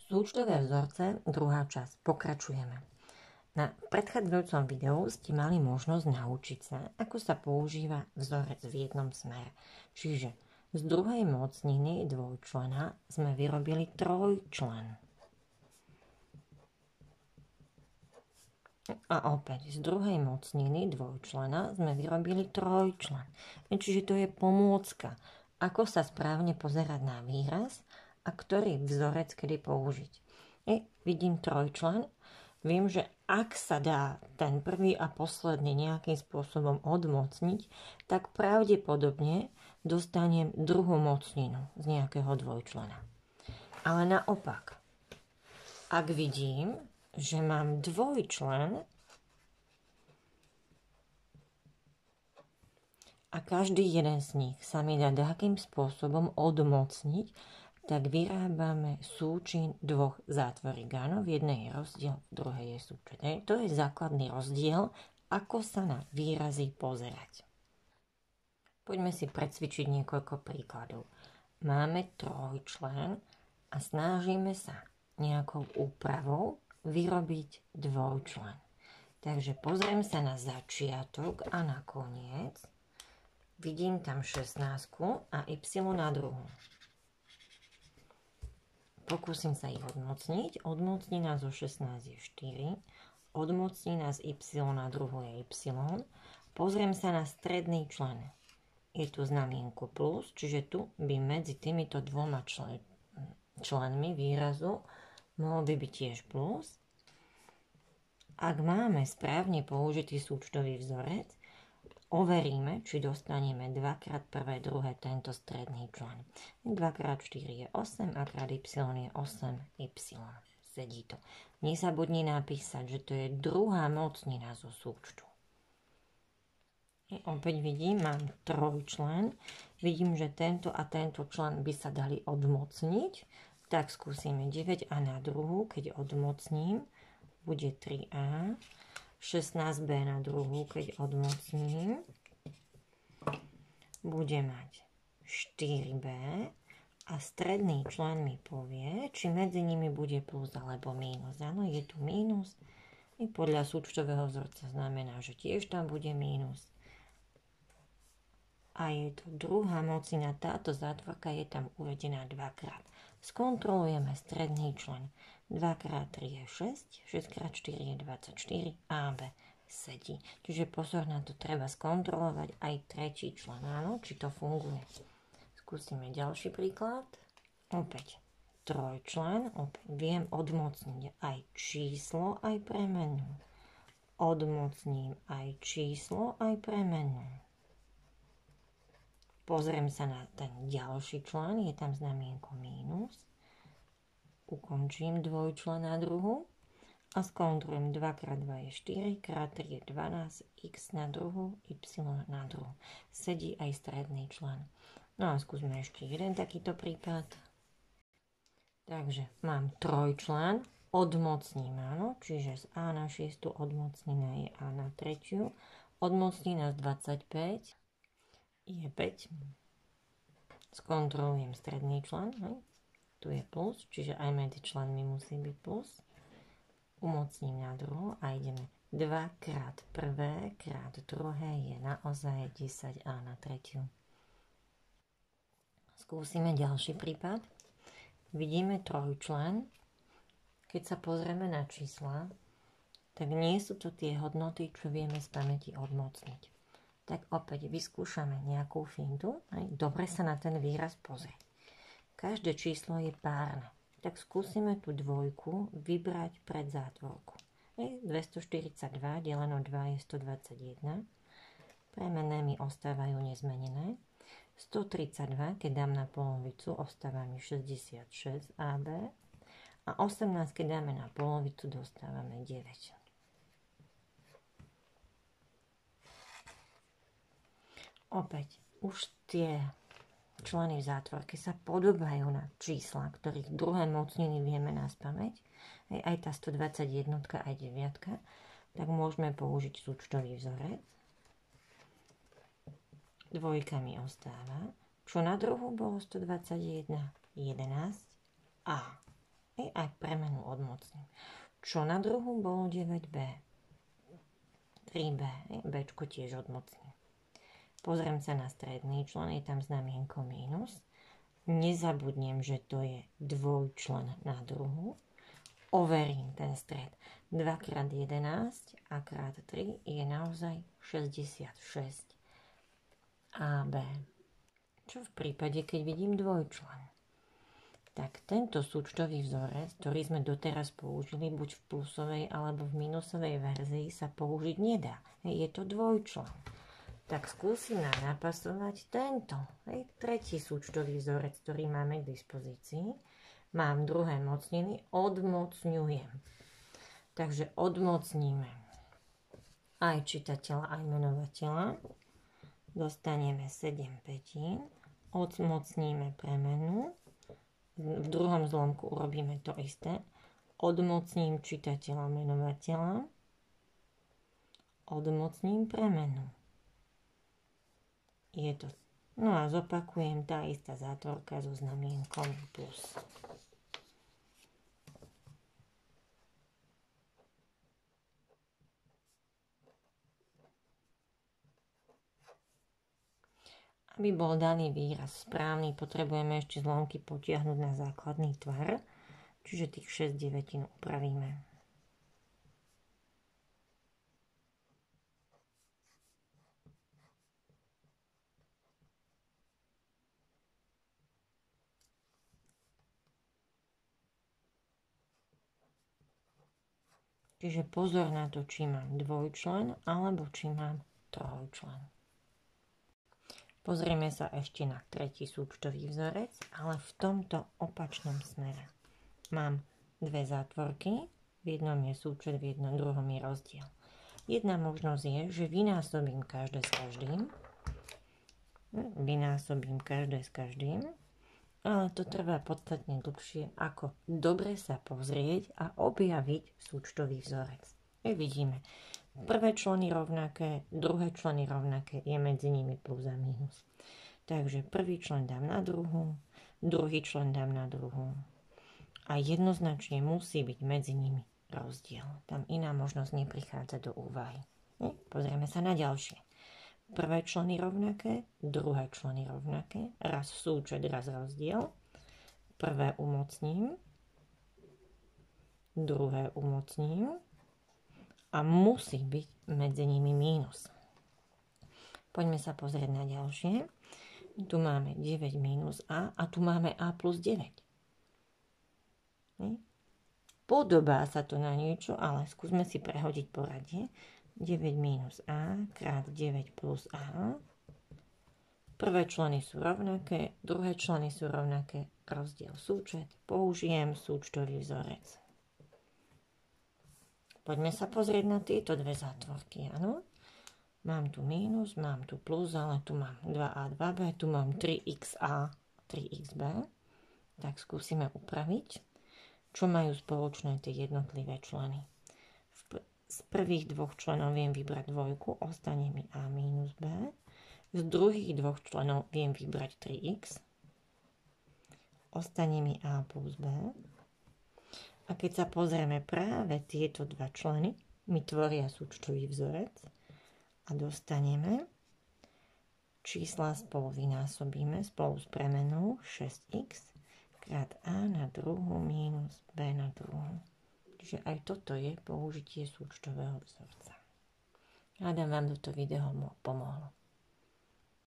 Súčtové vzorce, druhá časť. Pokračujeme. Na predchádzajúcom videu ste mali možnosť naučiť sa, ako sa používa vzorec v jednom smere. Čiže z druhej mocniny dvojčlena sme vyrobili trojčlen. A opäť z druhej mocniny dvojčlena sme vyrobili trojčlen. Čiže to je pomôcka, ako sa správne pozerať na výraz a ktorý vzorec kedy použiť. Vidím trojčlen, viem, že ak sa dá ten prvý a posledný nejakým spôsobom odmocniť, tak pravdepodobne dostanem druhú mocninu z nejakého dvojčlena. Ale naopak, ak vidím, že mám dvojčlen a každý jeden z nich sa mi dá takým spôsobom odmocniť, tak vyrábame súčin dvoch zátvoriek. Áno, v jednej je rozdiel, v druhej je súčin. To je základný rozdiel, ako sa na výrazy pozerať. Poďme si precvičiť niekoľko príkladov. Máme trojčlen a snažíme sa nejakou úpravou vyrobiť dvojčlen. Takže pozriem sa na začiatok a na koniec. Vidím tam 16 a y na druhu. Pokúsim sa ich odmocniť. Odmocnina zo 16 je 4. Odmocnina z y na druhu je y. Pozriem sa na stredný člen. Je tu znamienko plus, čiže tu by medzi týmito dvoma členmi výrazu mohol by byť tiež plus. Ak máme správne použitý súčtový vzorec, overíme, či dostaneme 2x prvé, druhé tento stredný člen. 2x4 je 8 a krát y je 8y. Sedí to. Nezabudni napísať, že to je druhá mocnina zo súčtu. Opäť vidím, mám trojčlen. Vidím, že tento a tento člen by sa dali odmocniť. Tak skúsime 9 a na druhu, keď odmocním, bude 3a. 16b na druhu, keď odmocním, bude mať 4b a stredný člen mi povie, či medzi nimi bude plus alebo mínus. Áno, je tu mínus. I podľa súčtového vzorca znamená, že tiež tam bude mínus. A je tu druhá mocnina, táto zátvorka je tam uvedená dvakrát. Skontrolujeme stredný člen. 2x3 je 6, 6x4 je 24, AB sedí. Čiže pozor na to, treba skontrolovať aj tretí člen, áno, či to funguje. Skúsime ďalší príklad. Opäť trojčlen, opäť viem odmocniť aj číslo, aj premenu. Odmocním aj číslo, aj premenu. Pozriem sa na ten ďalší člen, je tam znamienko mínus. Ukončím dvojčlen na druhu a skontrolujem 2x2 je 4, x3 je 12, x na druhu, y na druhu. Sedí aj stredný člen. No a skúsme ešte jeden takýto prípad. Takže mám trojčlen, odmocním, áno, čiže z a na 6 odmocnina je a na 3, odmocnina z 25 je 5. Skontrolujem stredný člen, tu je plus, čiže aj medzi členmi musí byť plus. Umocním na druhu a ideme 2 krát prvé krát druhé je naozaj 10a na 3. Skúsime ďalší prípad. Vidíme trojčlen. Keď sa pozrieme na čísla, tak nie sú to tie hodnoty, čo vieme z pamäti odmocniť. Tak opäť vyskúšame nejakú fintu. Dobre sa na ten výraz pozrieť. Každé číslo je párne. Tak skúsime tú dvojku vybrať pred zátvorku. 242 deleno 2 je 121. Premenné mi ostávajú nezmenené. 132, keď dám na polovicu, ostáva mi 66 AB. A 18, keď dáme na polovicu, dostávame 9. Opäť, už tie členy v zátvorke sa podobajú na čísla, ktorých druhé mocniny vieme naspamäť. Aj tá 121, aj 9, tak môžeme použiť súčtový vzorec. Dvojka mi ostáva. Čo na druhu bolo 121? 11 a Aj premenu odmocním. Čo na druhu bolo 9b? 3b. Bčko tiež odmocním. Pozriem sa na stredný člen, je tam znamienko mínus. Nezabudnem, že to je dvojčlen na druhu. Overím ten stred. 2x11 a krát 3 je naozaj 66 AB. Čo v prípade, keď vidím dvojčlen? Tak tento súčtový vzorec, ktorý sme doteraz použili, buď v plusovej alebo v minusovej verzii, sa použiť nedá. Je to dvojčlen. Tak skúsime napasovať tento. Tretí súčtový vzorec, ktorý máme k dispozícii. Mám druhé mocniny, odmocňujem. Takže odmocníme aj čitateľa, aj menovateľa. Dostaneme 7/5. Odmocníme premenu. V druhom zlomku urobíme to isté. Odmocním čitateľa, menovateľa. Odmocním premenu. Je to. No a zopakujem tá istá zátvorka so znamienkom plus. Aby bol daný výraz správny, potrebujeme ešte zlomky potiahnuť na základný tvar, čiže tých 6 devätín upravíme. Čiže pozor na to, či mám dvojčlen alebo či mám trojčlen. Pozrieme sa ešte na tretí súčtový vzorec, ale v tomto opačnom smere. Mám dve zátvorky, v jednom je súčet, v jednom druhom je rozdiel. Jedna možnosť je, že vynásobím každé s každým. Vynásobím každé s každým, ale to trvá podstatne dlhšie, ako dobre sa pozrieť a objaviť súčtový vzorec. Vidíme. Prvé členy rovnaké, druhé členy rovnaké, je medzi nimi plus a minus. Takže prvý člen dám na druhu, druhý člen dám na druhu. A jednoznačne musí byť medzi nimi rozdiel. Tam iná možnosť neprichádza do úvahy. Pozrieme sa na ďalšie. Prvé členy rovnaké, druhé členy rovnaké, raz súčet, raz rozdiel. Prvé umocním, druhé umocním. A musí byť medzi nimi mínus. Poďme sa pozrieť na ďalšie. Tu máme 9 minus a tu máme a plus 9. Podobá sa to na niečo, ale skúsme si prehodiť poradie. 9 minus a krát 9 plus a. Prvé členy sú rovnaké, druhé členy sú rovnaké, rozdiel súčet. Použijem súčtový vzorec. Poďme sa pozrieť na tieto dve zátvorky, áno. Mám tu mínus, mám tu plus, ale tu mám 2a, 2b, tu mám 3xa, 3xb. Tak skúsime upraviť, čo majú spoločné tie jednotlivé členy. Z prvých dvoch členov viem vybrať dvojku, ostane mi a minus b. Z druhých dvoch členov viem vybrať 3x, ostane mi a plus b. A keď sa pozrieme, práve tieto dva členy mi tvoria súčtový vzorec a dostaneme čísla spolu vynásobíme spolu s premenou 6x krát a na druhu minus b na druhu. Čiže aj toto je použitie súčtového vzorca. Hádam, vám toto video pomohlo.